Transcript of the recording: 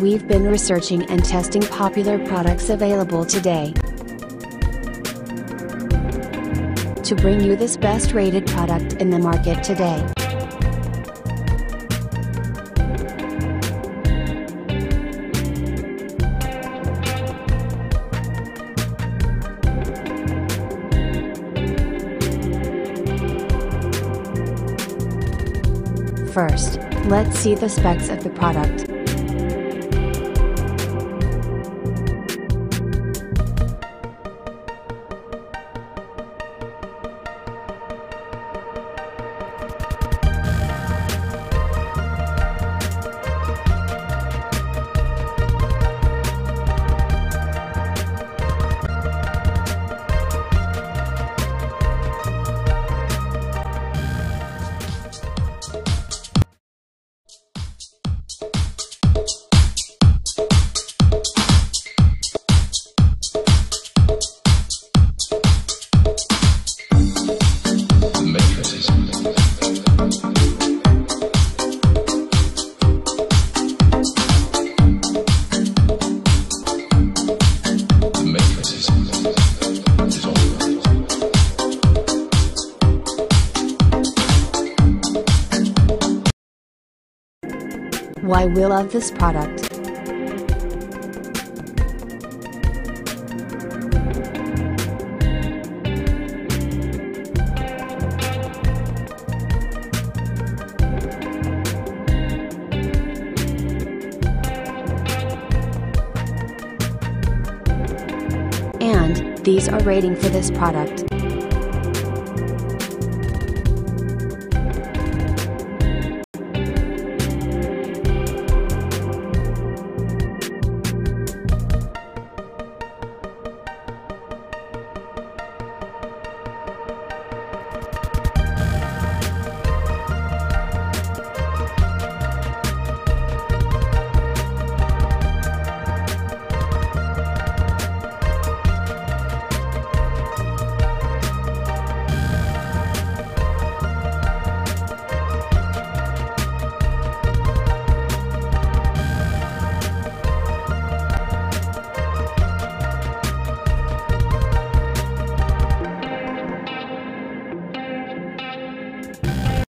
We've been researching and testing popular products available today to bring you this best rated product in the market today. First, let's see the specs of the product. Why we love this product. And these are rating for this product.